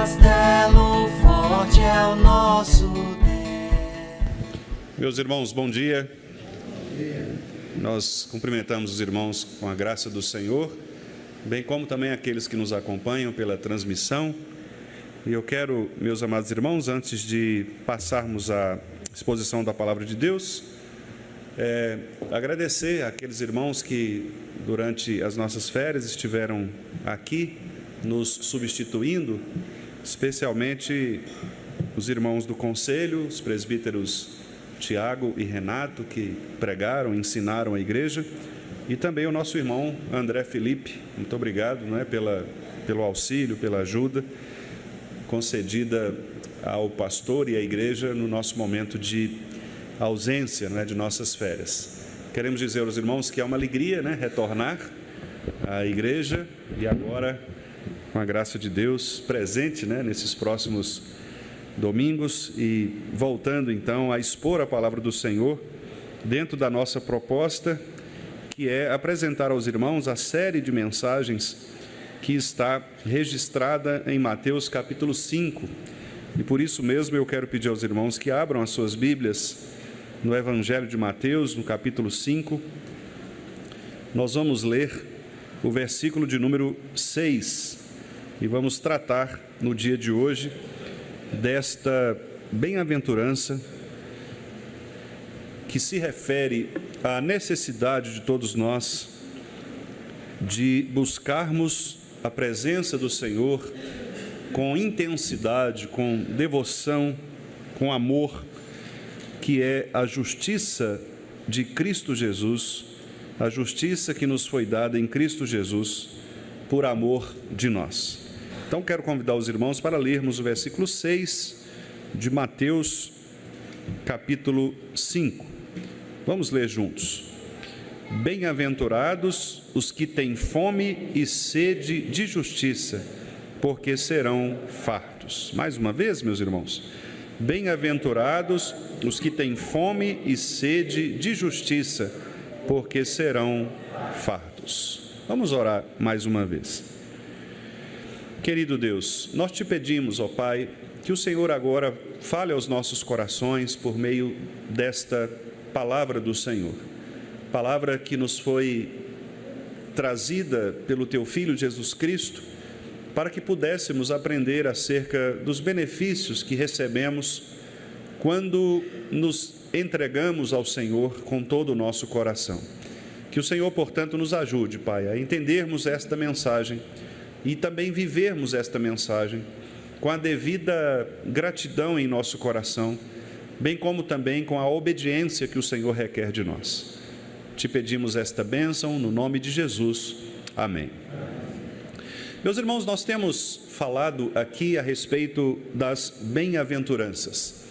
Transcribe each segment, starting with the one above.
castelo forte é o nosso Deus. Meus irmãos, bom dia. Nós cumprimentamos os irmãos com a graça do Senhor, bem como também aqueles que nos acompanham pela transmissão. E eu quero, meus amados irmãos, antes de passarmos à exposição da Palavra de Deus, agradecer àqueles irmãos que durante as nossas férias estiveram aqui nos substituindo, especialmente os irmãos do Conselho, os presbíteros Tiago e Renato, que pregaram, ensinaram a igreja, e também o nosso irmão André Felipe. Muito obrigado, pelo auxílio, pela ajuda concedida ao pastor e à igreja no nosso momento de ausência, de nossas férias. Queremos dizer aos irmãos que é uma alegria, retornar à igreja e agora, com a graça de Deus, presente, nesses próximos domingos e voltando então a expor a palavra do Senhor dentro da nossa proposta, que é apresentar aos irmãos a série de mensagens que está registrada em Mateus capítulo 5. E por isso mesmo eu quero pedir aos irmãos que abram as suas Bíblias no Evangelho de Mateus, no capítulo 5. Nós vamos ler o versículo de número 6 e vamos tratar no dia de hoje desta bem-aventurança que se refere à necessidade de todos nós de buscarmos a presença do Senhor com intensidade, com devoção, com amor, que é a justiça de Cristo Jesus, a justiça que nos foi dada em Cristo Jesus por amor de nós. Então quero convidar os irmãos para lermos o versículo 6 de Mateus capítulo 5. Vamos ler juntos. Bem-aventurados os que têm fome e sede de justiça, porque serão fartos. Mais uma vez, meus irmãos. Bem-aventurados os que têm fome e sede de justiça, porque serão fartos. Vamos orar mais uma vez. Querido Deus, nós te pedimos, ó Pai, que o Senhor agora fale aos nossos corações por meio desta palavra do Senhor. Palavra que nos foi trazida pelo Teu Filho Jesus Cristo, para que pudéssemos aprender acerca dos benefícios que recebemos quando nos entregamos ao Senhor com todo o nosso coração. Que o Senhor, portanto, nos ajude, Pai, a entendermos esta mensagem e também vivermos esta mensagem com a devida gratidão em nosso coração, bem como também com a obediência que o Senhor requer de nós. Te pedimos esta bênção no nome de Jesus. Amém. Meus irmãos, nós temos falado aqui a respeito das bem-aventuranças.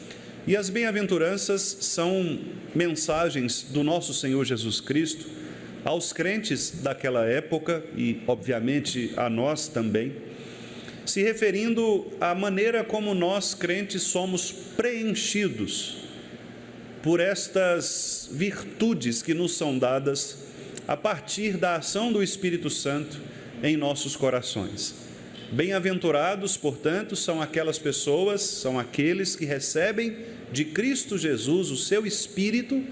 E as bem-aventuranças são mensagens do nosso Senhor Jesus Cristo aos crentes daquela época e, obviamente, a nós também, se referindo à maneira como nós, crentes, somos preenchidos por estas virtudes que nos são dadas a partir da ação do Espírito Santo em nossos corações. Bem-aventurados, portanto, são aquelas pessoas, são aqueles que recebem de Cristo Jesus o seu Espírito,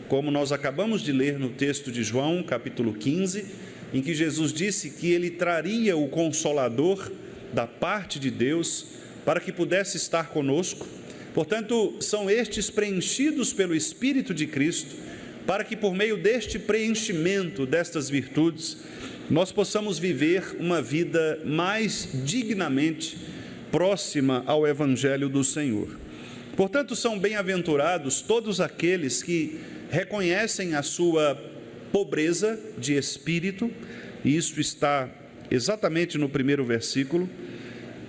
como nós acabamos de ler no texto de João, capítulo 15, em que Jesus disse que ele traria o Consolador da parte de Deus para que pudesse estar conosco. Portanto, são estes preenchidos pelo Espírito de Cristo, para que por meio deste preenchimento, destas virtudes, nós possamos viver uma vida mais dignamente próxima ao Evangelho do Senhor. Portanto, são bem-aventurados todos aqueles que reconhecem a sua pobreza de espírito, e isso está exatamente no primeiro versículo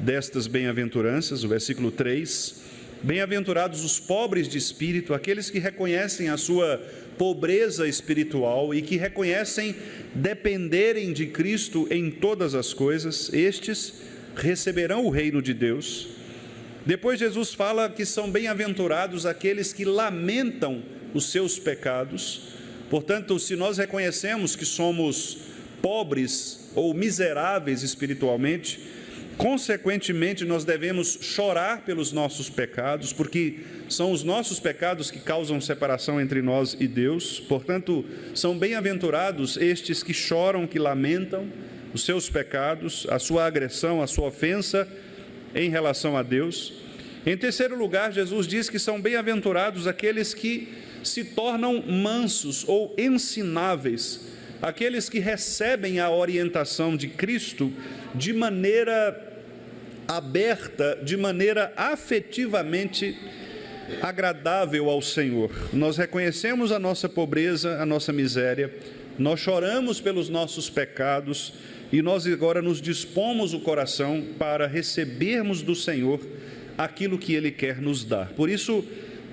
destas bem-aventuranças, o versículo 3. Bem-aventurados os pobres de espírito, aqueles que reconhecem a sua pobreza espiritual e que reconhecem dependerem de Cristo em todas as coisas, estes receberão o reino de Deus. Depois Jesus fala que são bem-aventurados aqueles que lamentam os seus pecados. Portanto, se nós reconhecemos que somos pobres ou miseráveis espiritualmente, Consequentemente, nós devemos chorar pelos nossos pecados, porque são os nossos pecados que causam separação entre nós e Deus. Portanto, são bem-aventurados estes que choram, que lamentam os seus pecados, a sua agressão, a sua ofensa em relação a Deus. Em terceiro lugar, Jesus diz que são bem-aventurados aqueles que se tornam mansos ou ensináveis, aqueles que recebem a orientação de Cristo de maneira aberta, de maneira afetivamente agradável ao Senhor. Nós reconhecemos a nossa pobreza, a nossa miséria, nós choramos pelos nossos pecados e nós agora nos dispomos o coração para recebermos do Senhor aquilo que Ele quer nos dar. Por isso,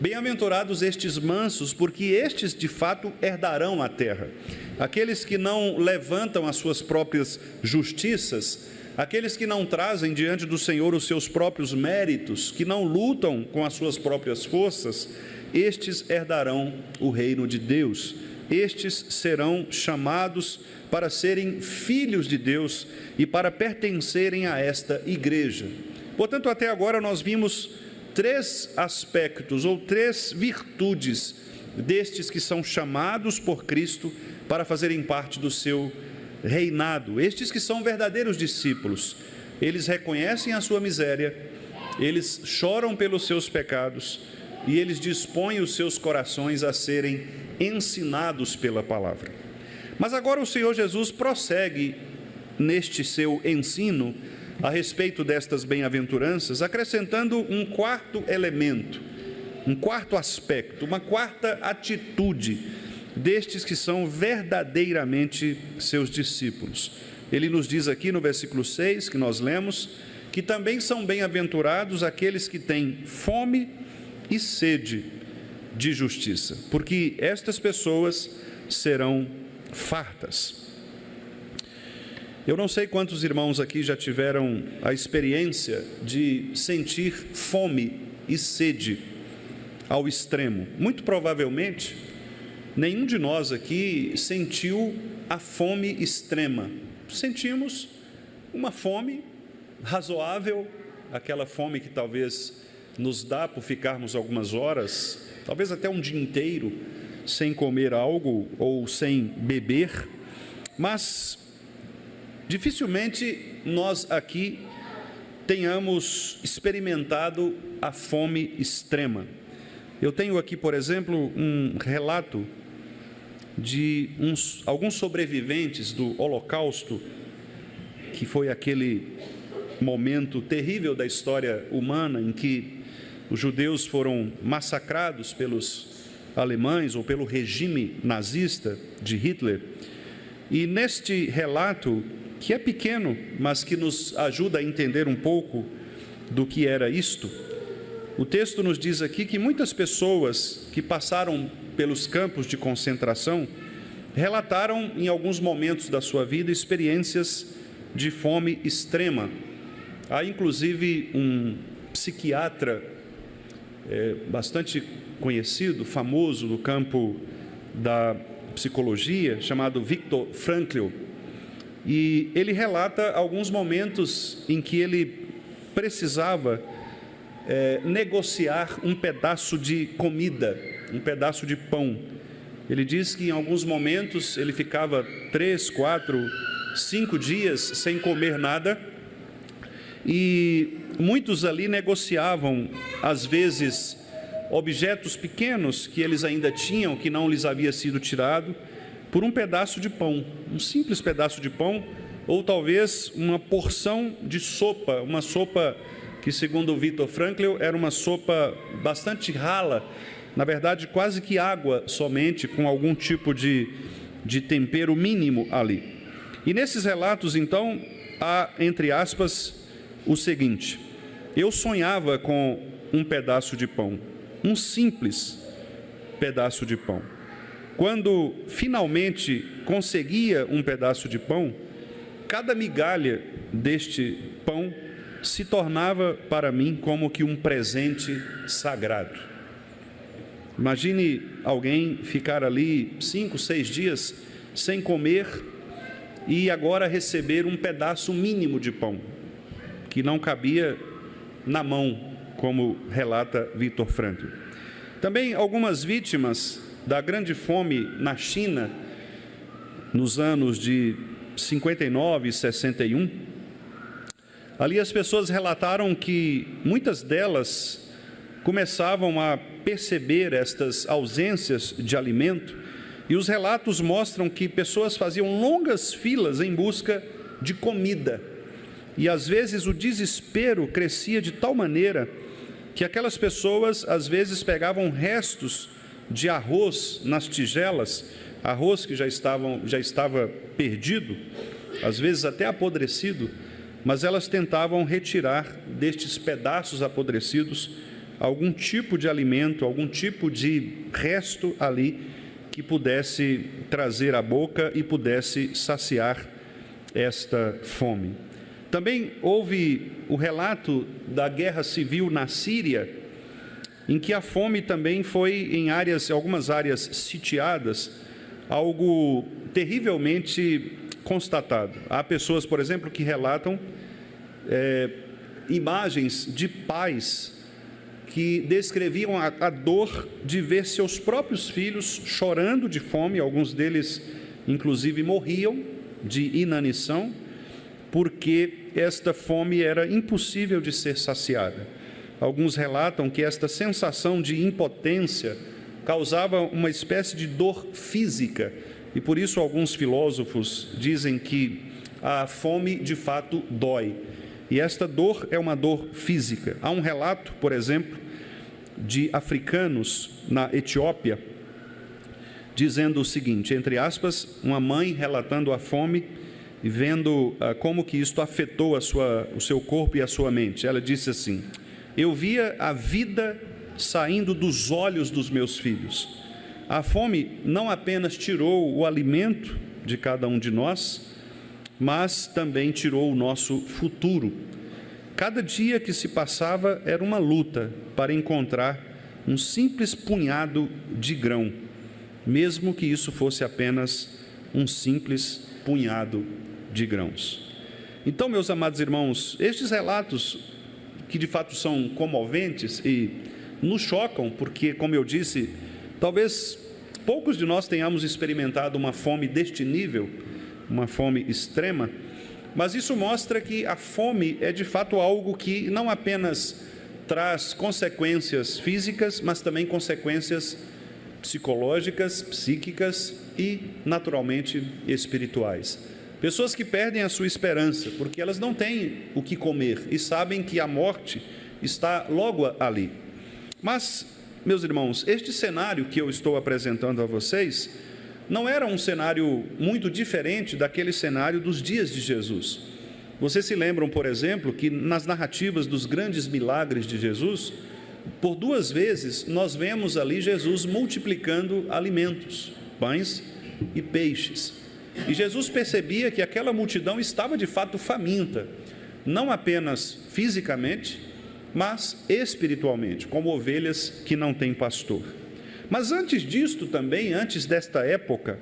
bem-aventurados estes mansos, porque estes de fato herdarão a terra. Aqueles que não levantam as suas próprias justiças, aqueles que não trazem diante do Senhor os seus próprios méritos, que não lutam com as suas próprias forças, estes herdarão o reino de Deus. Estes serão chamados para serem filhos de Deus e para pertencerem a esta igreja. Portanto, até agora nós vimos três aspectos ou três virtudes destes que são chamados por Cristo para fazerem parte do seu reinado. Estes que são verdadeiros discípulos, eles reconhecem a sua miséria, eles choram pelos seus pecados e eles dispõem os seus corações a serem ensinados pela palavra. Mas agora o Senhor Jesus prossegue neste seu ensino a respeito destas bem-aventuranças, acrescentando um quarto elemento, um quarto aspecto, uma quarta atitude destes que são verdadeiramente seus discípulos. Ele nos diz aqui no versículo 6, que nós lemos, que também são bem-aventurados aqueles que têm fome e sede de justiça, porque estas pessoas serão fartas. Eu não sei quantos irmãos aqui já tiveram a experiência de sentir fome e sede ao extremo. Muito provavelmente, nenhum de nós aqui sentiu a fome extrema. Sentimos uma fome razoável, aquela fome que talvez nos dá por ficarmos algumas horas, talvez até um dia inteiro, sem comer algo ou sem beber, mas dificilmente nós aqui tenhamos experimentado a fome extrema. Eu tenho aqui, por exemplo, um relato de alguns sobreviventes do Holocausto, que foi aquele momento terrível da história humana em que os judeus foram massacrados pelos alemães ou pelo regime nazista de Hitler. E neste relato, que é pequeno, mas que nos ajuda a entender um pouco do que era isto, o texto nos diz aqui que muitas pessoas que passaram pelos campos de concentração relataram em alguns momentos da sua vida experiências de fome extrema. Há inclusive um psiquiatra bastante conhecido, famoso no campo da psicologia, chamado Viktor Frankl, e ele relata alguns momentos em que ele precisava negociar um pedaço de comida, um pedaço de pão. Ele diz que em alguns momentos ele ficava 3, 4, 5 dias sem comer nada, e muitos ali negociavam, às vezes, objetos pequenos que eles ainda tinham, que não lhes havia sido tirado, por um pedaço de pão, um simples pedaço de pão, ou talvez uma porção de sopa, uma sopa que, segundo o Viktor Frankl, era uma sopa bastante rala, na verdade quase que água somente, com algum tipo de tempero mínimo ali. E nesses relatos, então, há, entre aspas, o seguinte: eu sonhava com um pedaço de pão, um simples pedaço de pão. Quando finalmente conseguia um pedaço de pão, cada migalha deste pão se tornava para mim como que um presente sagrado. Imagine alguém ficar ali 5, 6 dias sem comer e agora receber um pedaço mínimo de pão, que não cabia na mão, como relata Viktor Frankl. Também algumas vítimas da grande fome na China, nos anos de 59 e 61, ali as pessoas relataram que muitas delas começavam a perceber estas ausências de alimento, e os relatos mostram que pessoas faziam longas filas em busca de comida, e às vezes o desespero crescia de tal maneira que aquelas pessoas às vezes pegavam restos de arroz nas tigelas, arroz que já estava perdido, às vezes até apodrecido, mas elas tentavam retirar destes pedaços apodrecidos algum tipo de alimento, algum tipo de resto ali que pudesse trazer à boca e pudesse saciar esta fome. Também houve o relato da guerra civil na Síria, em que a fome também foi em algumas áreas sitiadas, algo terrivelmente constatado. Há pessoas, por exemplo, que relatam imagens de pais que descreviam a dor de ver seus próprios filhos chorando de fome, alguns deles, inclusive, morriam de inanição, porque esta fome era impossível de ser saciada. Alguns relatam que esta sensação de impotência causava uma espécie de dor física, e por isso alguns filósofos dizem que a fome de fato dói, e esta dor é uma dor física. Há um relato, por exemplo, de africanos na Etiópia, dizendo o seguinte, entre aspas, uma mãe relatando a fome e vendo como que isto afetou o seu corpo e a sua mente. Ela disse assim: eu via a vida saindo dos olhos dos meus filhos. A fome não apenas tirou o alimento de cada um de nós, mas também tirou o nosso futuro. Cada dia que se passava era uma luta para encontrar um simples punhado de grão, mesmo que isso fosse apenas um simples punhado de grãos. Então, meus amados irmãos, estes relatos, que de fato são comoventes e nos chocam, porque, como eu disse, talvez poucos de nós tenhamos experimentado uma fome deste nível, uma fome extrema, mas isso mostra que a fome é de fato algo que não apenas traz consequências físicas, mas também consequências psicológicas, psíquicas e, naturalmente, espirituais. Pessoas que perdem a sua esperança, porque elas não têm o que comer e sabem que a morte está logo ali. Mas, meus irmãos, este cenário que eu estou apresentando a vocês não era um cenário muito diferente daquele cenário dos dias de Jesus. Vocês se lembram, por exemplo, que nas narrativas dos grandes milagres de Jesus, por 2 vezes nós vemos ali Jesus multiplicando alimentos, pães e peixes. E Jesus percebia que aquela multidão estava de fato faminta, não apenas fisicamente, mas espiritualmente, como ovelhas que não têm pastor. Mas antes disto também, antes desta época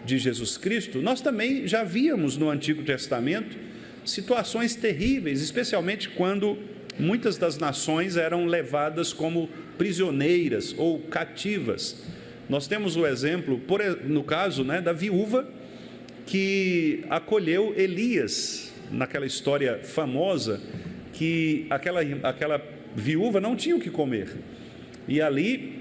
de Jesus Cristo, nós também já víamos no Antigo Testamento situações terríveis, especialmente quando muitas das nações eram levadas como prisioneiras ou cativas. Nós temos o exemplo, no caso, da viúva que acolheu Elias, naquela história famosa, que aquela viúva não tinha o que comer, e ali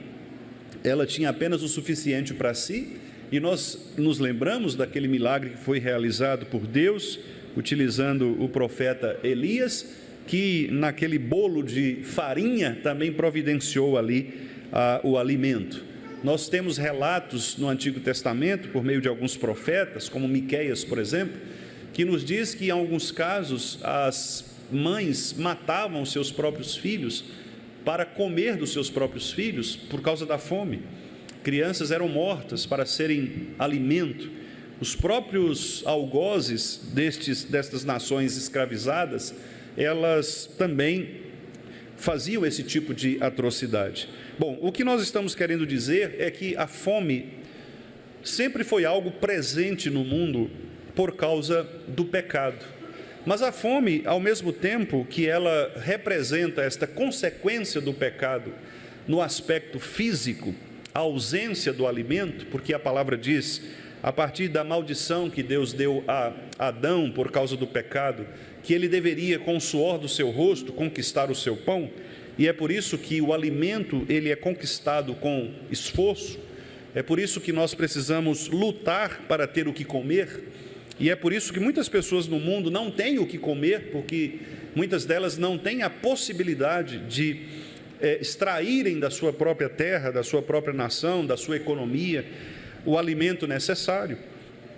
ela tinha apenas o suficiente para si, e nós nos lembramos daquele milagre que foi realizado por Deus, utilizando o profeta Elias, que naquele bolo de farinha também providenciou ali o alimento. Nós temos relatos no Antigo Testamento, por meio de alguns profetas, como Miqueias, por exemplo, que nos diz que em alguns casos as mães matavam seus próprios filhos para comer dos seus próprios filhos por causa da fome. Crianças eram mortas para serem alimento. Os próprios algozes destas nações escravizadas, elas também faziam esse tipo de atrocidade. Bom, o que nós estamos querendo dizer é que a fome sempre foi algo presente no mundo por causa do pecado. Mas a fome, ao mesmo tempo que ela representa esta consequência do pecado no aspecto físico, a ausência do alimento, porque a palavra diz, a partir da maldição que Deus deu a Adão por causa do pecado, que ele deveria, com o suor do seu rosto, conquistar o seu pão, e é por isso que o alimento ele é conquistado com esforço, é por isso que nós precisamos lutar para ter o que comer, e é por isso que muitas pessoas no mundo não têm o que comer, porque muitas delas não têm a possibilidade de extraírem da sua própria terra, da sua própria nação, da sua economia, o alimento necessário,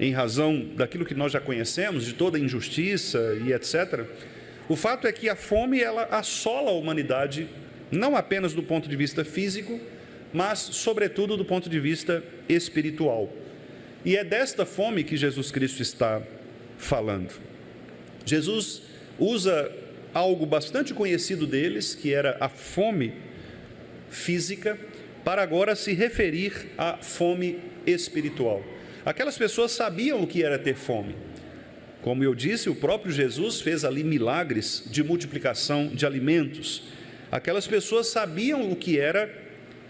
em razão daquilo que nós já conhecemos, de toda a injustiça e etc. O fato é que a fome, ela assola a humanidade, não apenas do ponto de vista físico, mas, sobretudo, do ponto de vista espiritual. E é desta fome que Jesus Cristo está falando. Jesus usa algo bastante conhecido deles, que era a fome física, para agora se referir à fome espiritual. Aquelas pessoas sabiam o que era ter fome. Como eu disse, o próprio Jesus fez ali milagres de multiplicação de alimentos. Aquelas pessoas sabiam o que era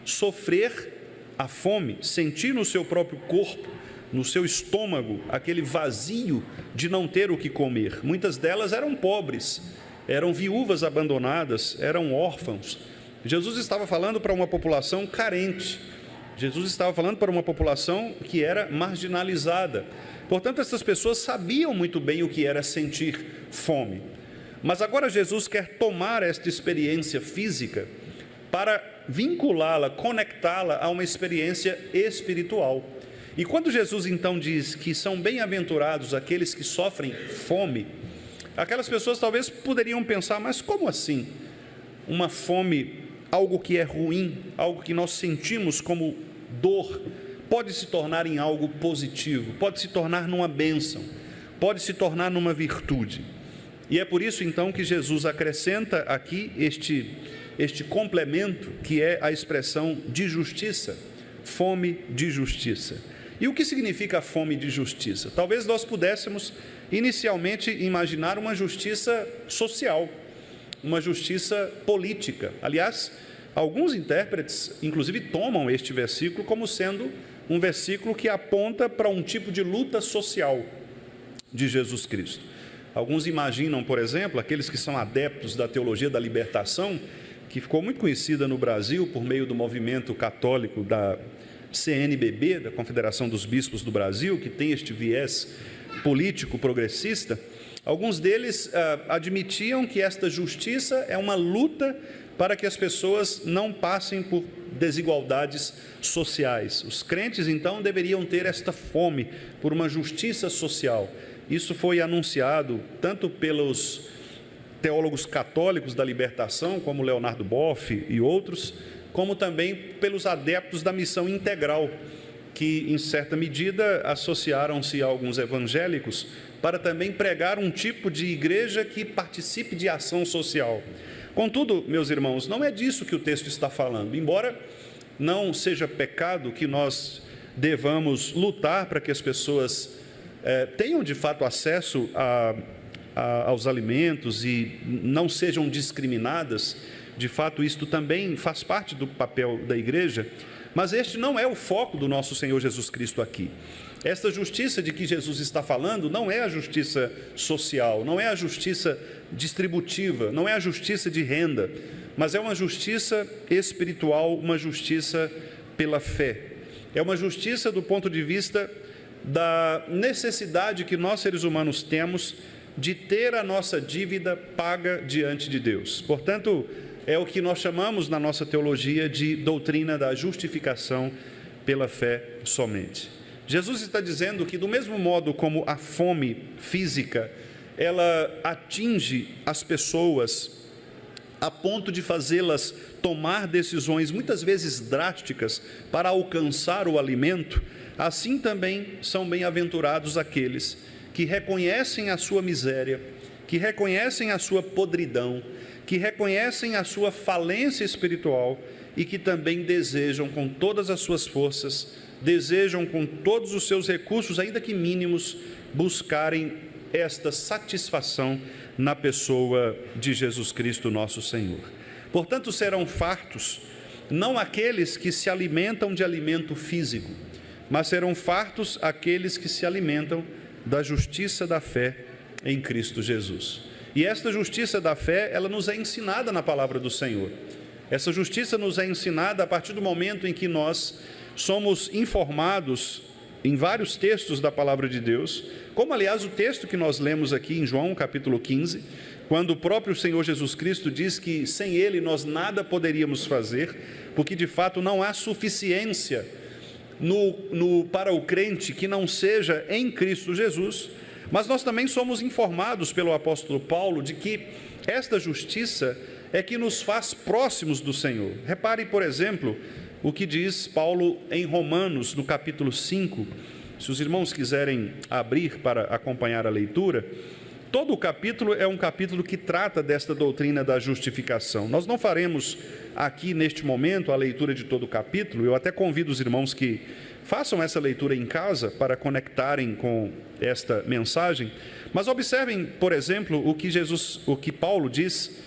sofrer a fome, sentir no seu próprio corpo, no seu estômago, aquele vazio de não ter o que comer. Muitas delas eram pobres, eram viúvas abandonadas, eram órfãos. Jesus estava falando para uma população carente. Jesus estava falando para uma população que era marginalizada. Portanto, essas pessoas sabiam muito bem o que era sentir fome. Mas agora Jesus quer tomar esta experiência física para vinculá-la, conectá-la a uma experiência espiritual. E quando Jesus então diz que são bem-aventurados aqueles que sofrem fome, aquelas pessoas talvez poderiam pensar, mas como assim? Uma fome, algo que é ruim, algo que nós sentimos como dor, pode se tornar em algo positivo, pode se tornar numa bênção, pode se tornar numa virtude. E é por isso então que Jesus acrescenta aqui este complemento, que é a expressão de justiça, fome de justiça. E o que significa a fome de justiça? Talvez nós pudéssemos inicialmente imaginar uma justiça social, uma justiça política. Aliás, alguns intérpretes, inclusive, tomam este versículo como sendo um versículo que aponta para um tipo de luta social de Jesus Cristo. Alguns imaginam, por exemplo, aqueles que são adeptos da teologia da libertação, que ficou muito conhecida no Brasil por meio do movimento católico da CNBB, da Confederação dos Bispos do Brasil, que tem este viés político progressista. Alguns deles admitiam que esta justiça é uma luta para que as pessoas não passem por desigualdades sociais. Os crentes, então, deveriam ter esta fome por uma justiça social. Isso foi anunciado tanto pelos teólogos católicos da libertação, como Leonardo Boff e outros, como também pelos adeptos da missão integral, que, em certa medida, associaram-se a alguns evangélicos para também pregar um tipo de igreja que participe de ação social. Contudo, meus irmãos, não é disso que o texto está falando. Embora não seja pecado que nós devamos lutar para que as pessoas tenham, de fato, acesso aos alimentos e não sejam discriminadas, de fato, isto também faz parte do papel da igreja, mas este não é o foco do nosso Senhor Jesus Cristo aqui. Esta justiça de que Jesus está falando não é a justiça social, não é a justiça distributiva, não é a justiça de renda, mas é uma justiça espiritual, uma justiça pela fé. É uma justiça do ponto de vista da necessidade que nós, seres humanos, temos de ter a nossa dívida paga diante de Deus. Portanto, é o que nós chamamos na nossa teologia de doutrina da justificação pela fé somente. Jesus está dizendo que, do mesmo modo como a fome física, ela atinge as pessoas a ponto de fazê-las tomar decisões muitas vezes drásticas para alcançar o alimento, assim também são bem-aventurados aqueles que reconhecem a sua miséria, que reconhecem a sua podridão, que reconhecem a sua falência espiritual e que também desejam com todas as suas forças, desejam com todos os seus recursos, ainda que mínimos, buscarem esta satisfação na pessoa de Jesus Cristo, nosso Senhor. Portanto, serão fartos não aqueles que se alimentam de alimento físico, mas serão fartos aqueles que se alimentam da justiça da fé em Cristo Jesus. E esta justiça da fé, ela nos é ensinada na palavra do Senhor. Essa justiça nos é ensinada a partir do momento em que nós somos informados em vários textos da palavra de Deus, como aliás o texto que nós lemos aqui em João capítulo 15, quando o próprio Senhor Jesus Cristo diz que sem Ele nós nada poderíamos fazer, porque de fato não há suficiência para o crente que não seja em Cristo Jesus. Mas nós também somos informados pelo apóstolo Paulo de que esta justiça é que nos faz próximos do Senhor. Repare, por exemplo, o que diz Paulo em Romanos, no capítulo 5. Se os irmãos quiserem abrir para acompanhar a leitura, todo o capítulo é um capítulo que trata desta doutrina da justificação. Nós não faremos aqui neste momento a leitura de todo o capítulo. Eu até convido os irmãos que façam essa leitura em casa para conectarem com esta mensagem. Mas observem, por exemplo, o que Paulo diz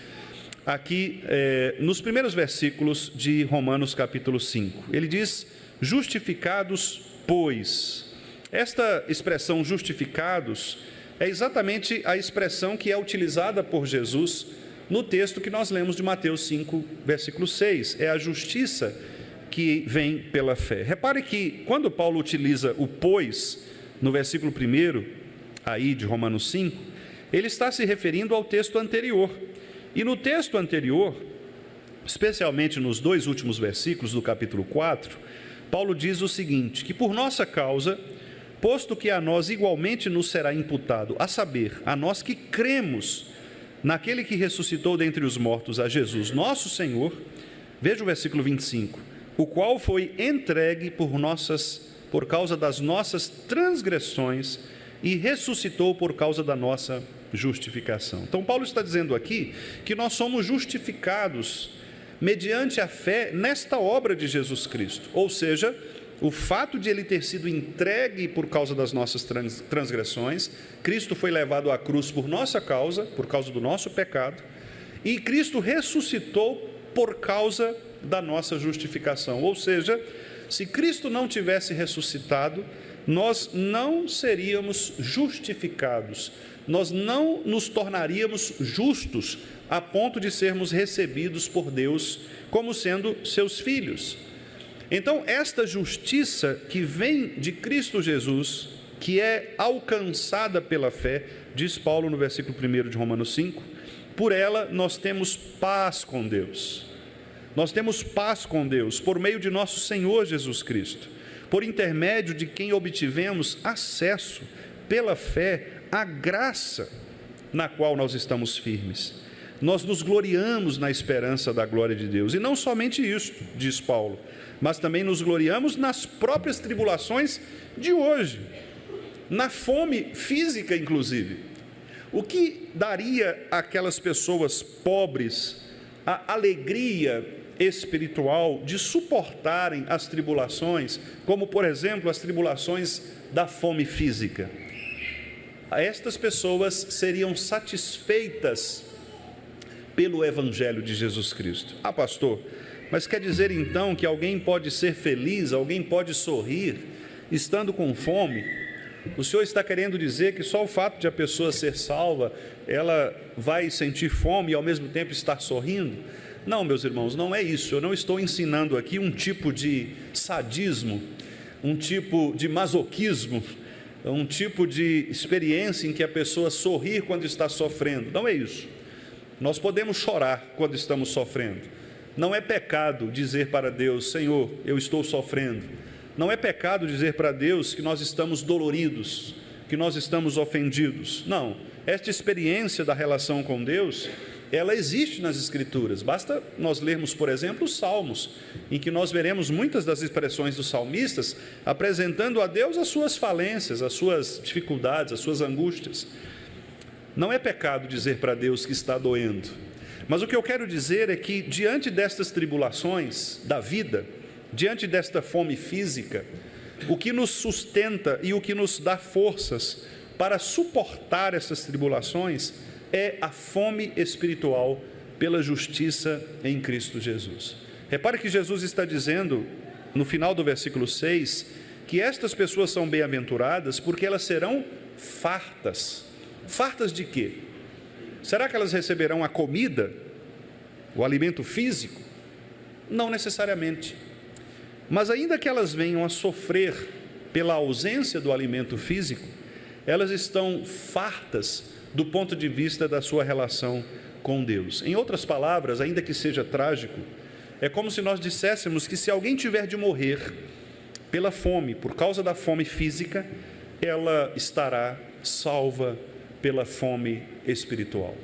aqui nos primeiros versículos de Romanos capítulo 5. Ele diz: justificados, pois. Esta expressão justificados é exatamente a expressão que é utilizada por Jesus no texto que nós lemos de Mateus 5, versículo 6. É a justiça que vem pela fé. Repare que quando Paulo utiliza o pois, no versículo 1 aí de Romanos 5, ele está se referindo ao texto anterior. E no texto anterior, especialmente nos dois últimos versículos do capítulo 4, Paulo diz o seguinte, que por nossa causa, posto que a nós igualmente nos será imputado, a saber, a nós que cremos naquele que ressuscitou dentre os mortos, a Jesus, nosso Senhor, veja o versículo 25, o qual foi entregue por causa das nossas transgressões e ressuscitou por causa da nossa justificação. Então Paulo está dizendo aqui que nós somos justificados mediante a fé nesta obra de Jesus Cristo, ou seja, o fato de ele ter sido entregue por causa das nossas transgressões, Cristo foi levado à cruz por nossa causa, por causa do nosso pecado, e Cristo ressuscitou por causa da nossa justificação. Ou seja, se Cristo não tivesse ressuscitado, nós não seríamos justificados, nós não nos tornaríamos justos a ponto de sermos recebidos por Deus como sendo seus filhos. Então, esta justiça que vem de Cristo Jesus, que é alcançada pela fé, diz Paulo no versículo 1 de Romanos 5, por ela nós temos paz com Deus. Nós temos paz com Deus por meio de nosso Senhor Jesus Cristo, por intermédio de quem obtivemos acesso pela fé à graça na qual nós estamos firmes. Nós nos gloriamos na esperança da glória de Deus. E não somente isto, diz Paulo, mas também nos gloriamos nas próprias tribulações de hoje, na fome física, inclusive. O que daria àquelas pessoas pobres a alegria espiritual de suportarem as tribulações, como, por exemplo, as tribulações da fome física? Estas pessoas seriam satisfeitas pelo Evangelho de Jesus Cristo. Ah, pastor, mas quer dizer então que alguém pode ser feliz, alguém pode sorrir estando com fome? O senhor está querendo dizer que só o fato de a pessoa ser salva, ela vai sentir fome e ao mesmo tempo estar sorrindo? Não, meus irmãos, não é isso. Eu não estou ensinando aqui um tipo de sadismo, um tipo de masoquismo, um tipo de experiência em que a pessoa sorrir quando está sofrendo. Não é isso. Nós podemos chorar quando estamos sofrendo. Não é pecado dizer para Deus: Senhor, eu estou sofrendo. Não é pecado dizer para Deus que nós estamos doloridos, que nós estamos ofendidos. Não, esta experiência da relação com Deus, ela existe nas Escrituras. Basta nós lermos, por exemplo, os Salmos, em que nós veremos muitas das expressões dos salmistas apresentando a Deus as suas falências, as suas dificuldades, as suas angústias. Não é pecado dizer para Deus que está doendo. Mas o que eu quero dizer é que, diante destas tribulações da vida, diante desta fome física, o que nos sustenta e o que nos dá forças para suportar essas tribulações é a fome espiritual pela justiça em Cristo Jesus. Repare que Jesus está dizendo, no final do versículo 6, que estas pessoas são bem-aventuradas porque elas serão fartas. Fartas de quê? Será que elas receberão a comida, o alimento físico? Não necessariamente. Mas ainda que elas venham a sofrer pela ausência do alimento físico, elas estão fartas do ponto de vista da sua relação com Deus. Em outras palavras, ainda que seja trágico, é como se nós disséssemos que se alguém tiver de morrer pela fome, por causa da fome física, ela estará salva pela fome espiritual.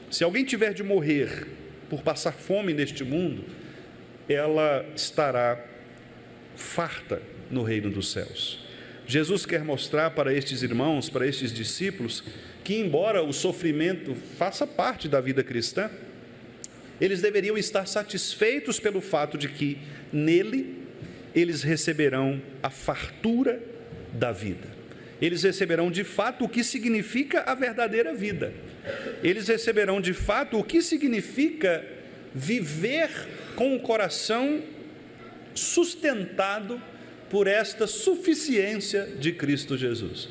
Se alguém tiver de morrer por passar fome neste mundo, ela estará farta no reino dos céus. Jesus quer mostrar para estes irmãos, para estes discípulos, que embora o sofrimento faça parte da vida cristã, eles deveriam estar satisfeitos pelo fato de que nele eles receberão a fartura da vida. Eles receberão de fato o que significa a verdadeira vida. Eles receberão de fato o que significa viver com o coração sustentado por esta suficiência de Cristo Jesus.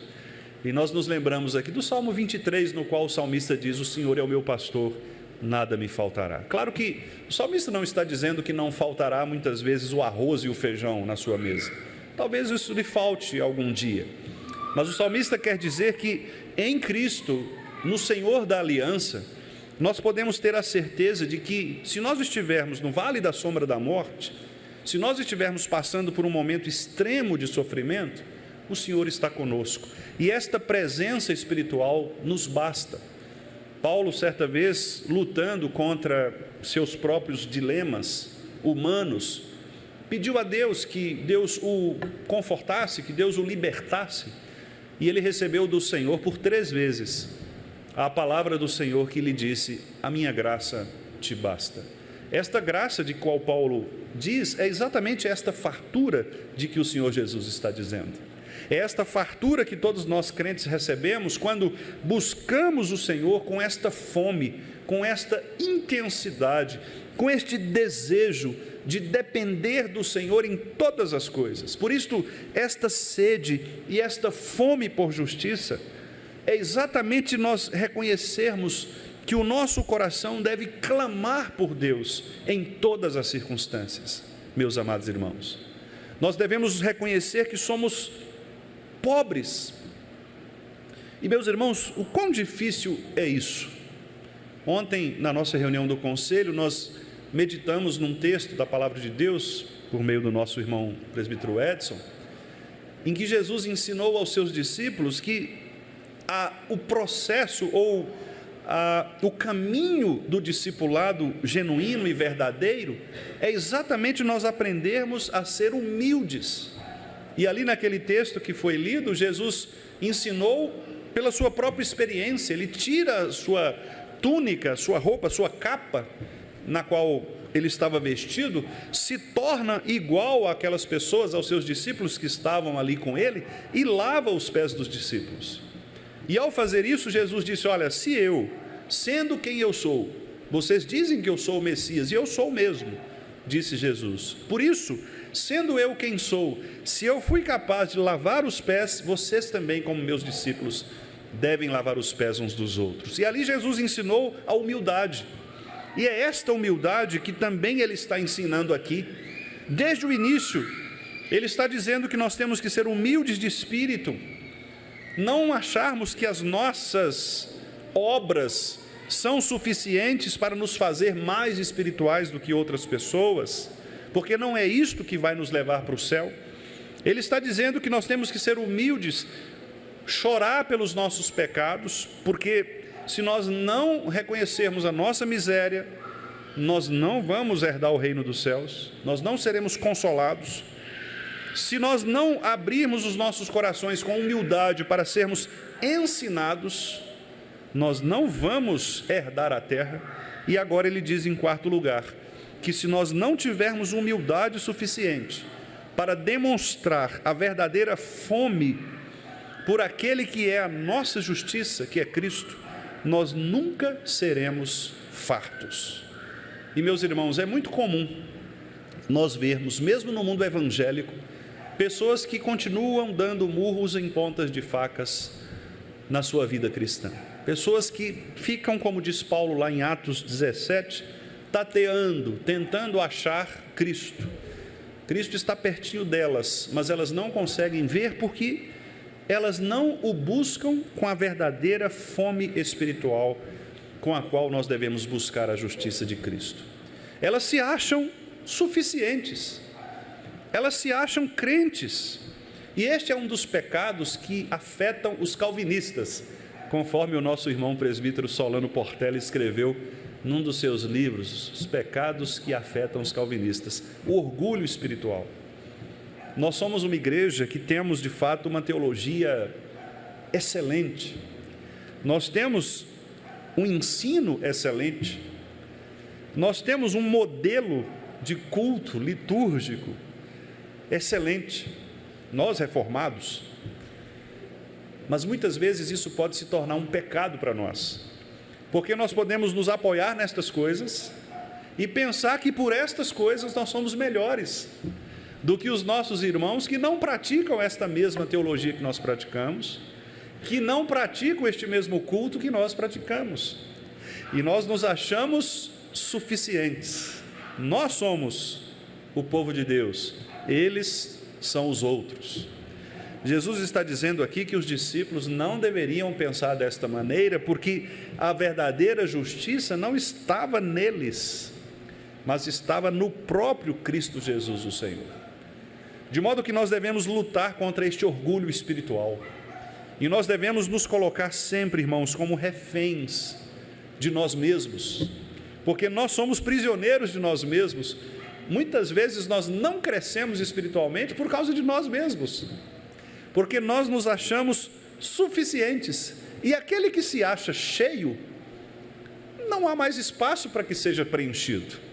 E nós nos lembramos aqui do Salmo 23, no qual o salmista diz: o Senhor é o meu pastor, nada me faltará. Claro que o salmista não está dizendo que não faltará muitas vezes o arroz e o feijão na sua mesa. Talvez isso lhe falte algum dia. Mas o salmista quer dizer que em Cristo, no Senhor da aliança, nós podemos ter a certeza de que se nós estivermos no vale da sombra da morte, se nós estivermos passando por um momento extremo de sofrimento, o Senhor está conosco. E esta presença espiritual nos basta. Paulo, certa vez, lutando contra seus próprios dilemas humanos, pediu a Deus que Deus o confortasse, que Deus o libertasse. E ele recebeu do Senhor por 3 vezes a palavra do Senhor que lhe disse: a minha graça te basta. Esta graça de qual Paulo diz é exatamente esta fartura de que o Senhor Jesus está dizendo. É esta fartura que todos nós crentes recebemos quando buscamos o Senhor com esta fome, com esta intensidade, com este desejo de depender do Senhor em todas as coisas. Por isso, esta sede e esta fome por justiça é exatamente nós reconhecermos que o nosso coração deve clamar por Deus em todas as circunstâncias. Meus amados irmãos, nós devemos reconhecer que somos pobres. E, meus irmãos, o quão difícil é isso? Ontem, na nossa reunião do conselho, nós meditamos num texto da palavra de Deus, por meio do nosso irmão presbítero Edson, em que Jesus ensinou aos seus discípulos que o processo ou o caminho do discipulado genuíno e verdadeiro é exatamente nós aprendermos a ser humildes. E ali naquele texto que foi lido, Jesus ensinou pela sua própria experiência. Ele tira a sua túnica, a sua roupa, a sua capa, na qual ele estava vestido, se torna igual àquelas pessoas, aos seus discípulos que estavam ali com ele, e lava os pés dos discípulos. E ao fazer isso, Jesus disse: olha, se eu, sendo quem eu sou, vocês dizem que eu sou o Messias, e eu sou mesmo, disse Jesus. Por isso, sendo eu quem sou, se eu fui capaz de lavar os pés, vocês também, como meus discípulos, devem lavar os pés uns dos outros. E ali Jesus ensinou a humildade. E é esta humildade que também ele está ensinando aqui. Desde o início, ele está dizendo que nós temos que ser humildes de espírito, não acharmos que as nossas obras são suficientes para nos fazer mais espirituais do que outras pessoas, porque não é isto que vai nos levar para o céu. Ele está dizendo que nós temos que ser humildes, chorar pelos nossos pecados, porque se nós não reconhecermos a nossa miséria, nós não vamos herdar o reino dos céus, nós não seremos consolados. Se nós não abrirmos os nossos corações com humildade para sermos ensinados, nós não vamos herdar a terra. E agora ele diz em 4º lugar, que se nós não tivermos humildade suficiente para demonstrar a verdadeira fome por aquele que é a nossa justiça, que é Cristo, nós nunca seremos fartos. E, meus irmãos, é muito comum nós vermos, mesmo no mundo evangélico, pessoas que continuam dando murros em pontas de facas na sua vida cristã. Pessoas que ficam, como diz Paulo lá em Atos 17, tateando, tentando achar Cristo. Cristo está pertinho delas, mas elas não conseguem ver porque elas não o buscam com a verdadeira fome espiritual com a qual nós devemos buscar a justiça de Cristo. Elas se acham suficientes, elas se acham crentes, e este é um dos pecados que afetam os calvinistas, conforme o nosso irmão presbítero Solano Portela escreveu num dos seus livros, os pecados que afetam os calvinistas, o orgulho espiritual. Nós somos uma igreja que temos de fato uma teologia excelente, nós temos um ensino excelente, nós temos um modelo de culto litúrgico excelente, nós reformados, mas muitas vezes isso pode se tornar um pecado para nós, porque nós podemos nos apoiar nestas coisas e pensar que por estas coisas nós somos melhores do que os nossos irmãos que não praticam esta mesma teologia que nós praticamos, que não praticam este mesmo culto que nós praticamos, e nós nos achamos suficientes. Nós somos o povo de Deus, eles são os outros. Jesus está dizendo aqui que os discípulos não deveriam pensar desta maneira, porque a verdadeira justiça não estava neles, mas estava no próprio Cristo Jesus, o Senhor. De modo que nós devemos lutar contra este orgulho espiritual, e nós devemos nos colocar sempre, irmãos, como reféns de nós mesmos, porque nós somos prisioneiros de nós mesmos. Muitas vezes nós não crescemos espiritualmente por causa de nós mesmos, porque nós nos achamos suficientes, e aquele que se acha cheio, não há mais espaço para que seja preenchido.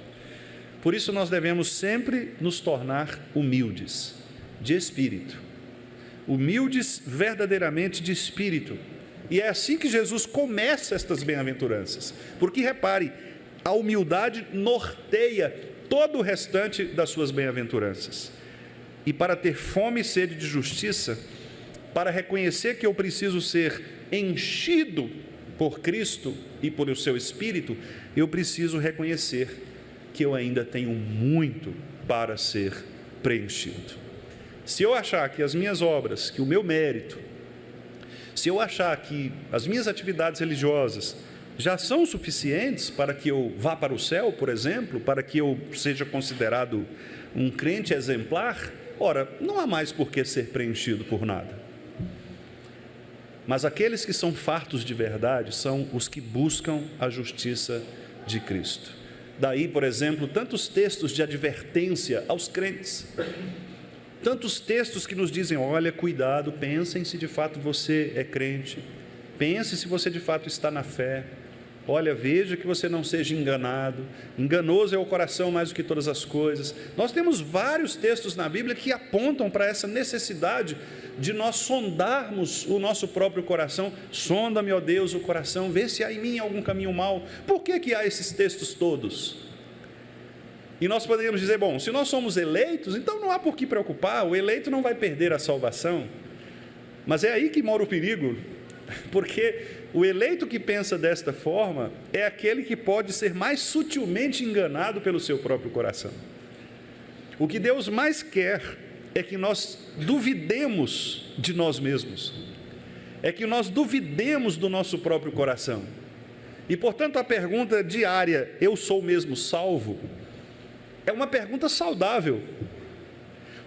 Por isso nós devemos sempre nos tornar humildes de espírito, humildes verdadeiramente de espírito, e é assim que Jesus começa estas bem-aventuranças, porque repare, a humildade norteia todo o restante das suas bem-aventuranças. E para ter fome e sede de justiça, para reconhecer que eu preciso ser enchido por Cristo e por o seu Espírito, eu preciso reconhecer que eu ainda tenho muito para ser preenchido. Se eu achar que as minhas obras, que o meu mérito, se eu achar que as minhas atividades religiosas já são suficientes para que eu vá para o céu, por exemplo, para que eu seja considerado um crente exemplar, ora, não há mais por que ser preenchido por nada. Mas aqueles que são fartos de verdade são os que buscam a justiça de Cristo. Daí, por exemplo, tantos textos de advertência aos crentes, tantos textos que nos dizem, olha, cuidado, pensem se de fato você é crente, pense se você de fato está na fé, olha, veja que você não seja enganado, enganoso é o coração mais do que todas as coisas. Nós temos vários textos na Bíblia que apontam para essa necessidade de nós sondarmos o nosso próprio coração. Sonda-me, ó Deus, o coração, vê se há em mim algum caminho mau. Por que há esses textos todos? E nós poderíamos dizer, bom, se nós somos eleitos, então não há por que preocupar, o eleito não vai perder a salvação. Mas é aí que mora o perigo, porque o eleito que pensa desta forma é aquele que pode ser mais sutilmente enganado pelo seu próprio coração. O que Deus mais quer é que nós duvidemos de nós mesmos, é que nós duvidemos do nosso próprio coração. E, portanto, a pergunta diária, eu sou mesmo salvo? É uma pergunta saudável,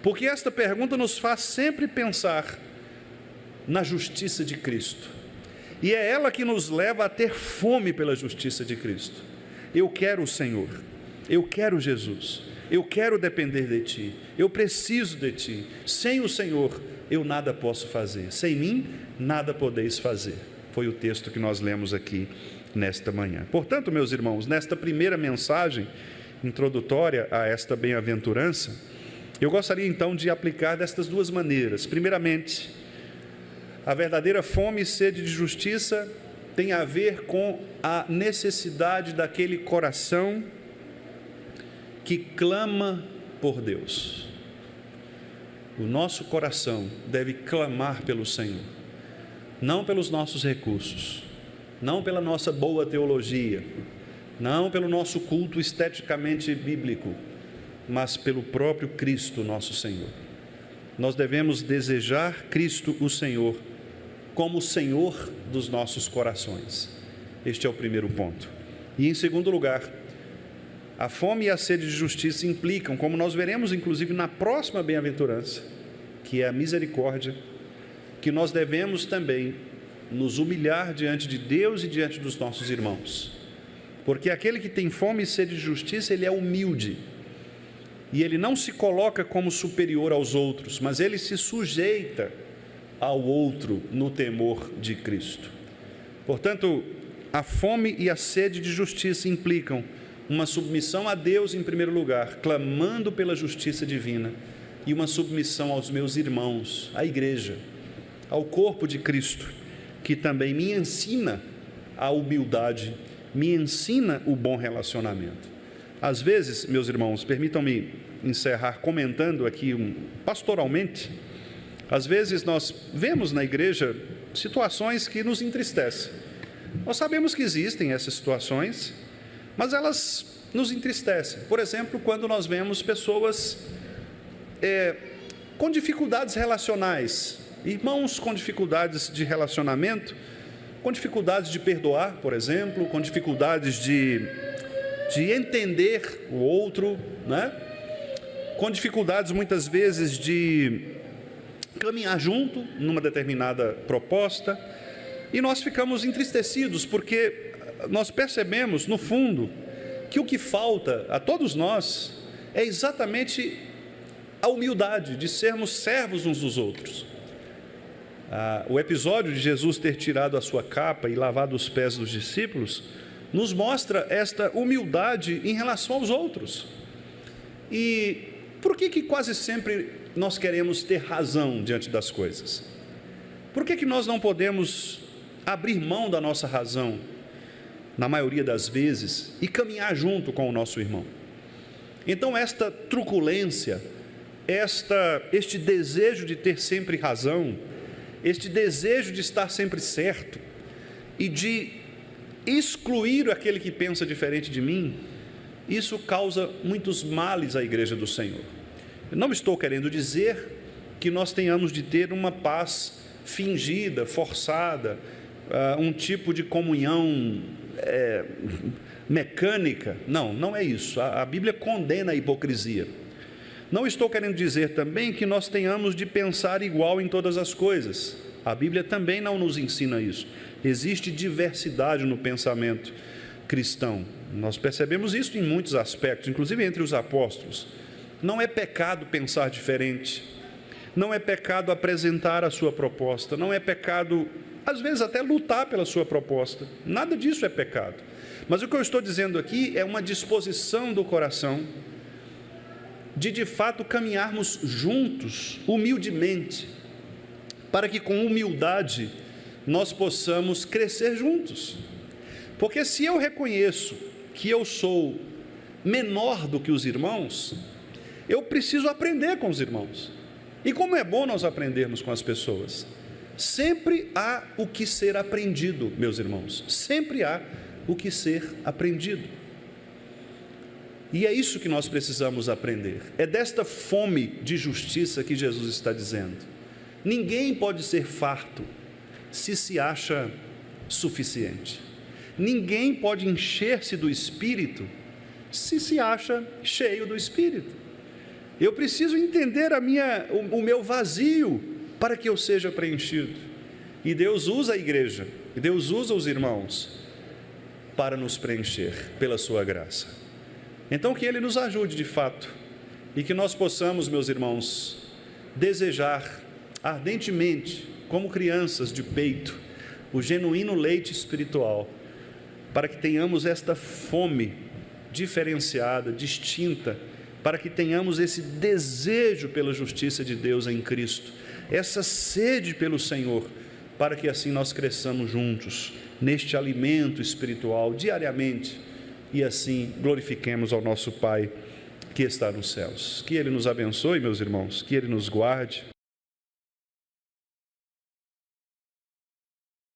porque esta pergunta nos faz sempre pensar na justiça de Cristo, e é ela que nos leva a ter fome pela justiça de Cristo. Eu quero o Senhor, eu quero Jesus, eu quero depender de Ti, eu preciso de Ti. Sem o Senhor eu nada posso fazer, sem mim nada podeis fazer. Foi o texto que nós lemos aqui nesta manhã. Portanto, meus irmãos, nesta primeira mensagem introdutória a esta bem-aventurança, eu gostaria então de aplicar destas duas maneiras. Primeiramente, A verdadeira fome e sede de justiça tem a ver com a necessidade daquele coração que clama por Deus. O nosso coração deve clamar pelo Senhor, não pelos nossos recursos, não pela nossa boa teologia, não pelo nosso culto esteticamente bíblico, mas pelo próprio Cristo, nosso Senhor. Nós devemos desejar Cristo, o Senhor, como o Senhor dos nossos corações. Este é o primeiro ponto. E em segundo lugar, a fome e a sede de justiça implicam, como nós veremos inclusive na próxima bem-aventurança, que é a misericórdia, que nós devemos também nos humilhar diante de Deus e diante dos nossos irmãos. Porque aquele que tem fome e sede de justiça, ele é humilde. E ele não se coloca como superior aos outros, mas ele se sujeita ao outro no temor de Cristo. Portanto, a fome e a sede de justiça implicam uma submissão a Deus em primeiro lugar, clamando pela justiça divina, e uma submissão aos meus irmãos, à igreja, ao corpo de Cristo, que também me ensina a humildade, me ensina o bom relacionamento. Às vezes, meus irmãos, permitam-me encerrar comentando aqui pastoralmente. Às vezes nós vemos na igreja situações que nos entristecem. Nós sabemos que existem essas situações, mas elas nos entristecem. Por exemplo, quando nós vemos pessoas com dificuldades relacionais, irmãos com dificuldades de relacionamento, com dificuldades de perdoar, por exemplo, com dificuldades de entender o outro, né? Com dificuldades muitas vezes de caminhar junto numa determinada proposta, e nós ficamos entristecidos porque nós percebemos no fundo que o que falta a todos nós é exatamente a humildade de sermos servos uns dos outros. O episódio de Jesus ter tirado a sua capa e lavado os pés dos discípulos nos mostra esta humildade em relação aos outros. E por que quase sempre nós queremos ter razão diante das coisas? Por que nós não podemos abrir mão da nossa razão, na maioria das vezes, e caminhar junto com o nosso irmão? Então, esta truculência, este desejo de ter sempre razão, este desejo de estar sempre certo e de excluir aquele que pensa diferente de mim, isso causa muitos males à igreja do Senhor. Eu não estou querendo dizer que nós tenhamos de ter uma paz fingida, forçada, um tipo de comunhão mecânica. Não é isso. A Bíblia condena a hipocrisia. Não estou querendo dizer também que nós tenhamos de pensar igual em todas as coisas. A Bíblia também não nos ensina isso. Existe diversidade no pensamento cristão. Nós percebemos isso em muitos aspectos, inclusive entre os apóstolos. Não é pecado pensar diferente. Não é pecado apresentar a sua proposta. Não é pecado, às vezes, até lutar pela sua proposta. Nada disso é pecado. Mas o que eu estou dizendo aqui é uma disposição do coração de fato caminharmos juntos, humildemente, para que com humildade nós possamos crescer juntos. Porque se eu reconheço que eu sou menor do que os irmãos, eu preciso aprender com os irmãos. E como é bom nós aprendermos com as pessoas. Sempre há o que ser aprendido, meus irmãos. Sempre há o que ser aprendido. E é isso que nós precisamos aprender. É desta fome de justiça que Jesus está dizendo. Ninguém pode ser farto se acha suficiente. Ninguém pode encher-se do Espírito se acha cheio do Espírito. Eu preciso entender o meu vazio para que eu seja preenchido. E Deus usa a igreja, e Deus usa os irmãos para nos preencher pela sua graça. Então, que Ele nos ajude de fato, e que nós possamos, meus irmãos, desejar ardentemente, como crianças de peito, o genuíno leite espiritual, para que tenhamos esta fome diferenciada, distinta, para que tenhamos esse desejo pela justiça de Deus em Cristo, essa sede pelo Senhor, para que assim nós cresçamos juntos neste alimento espiritual diariamente e assim glorifiquemos ao nosso Pai que está nos céus. Que Ele nos abençoe, meus irmãos, que Ele nos guarde.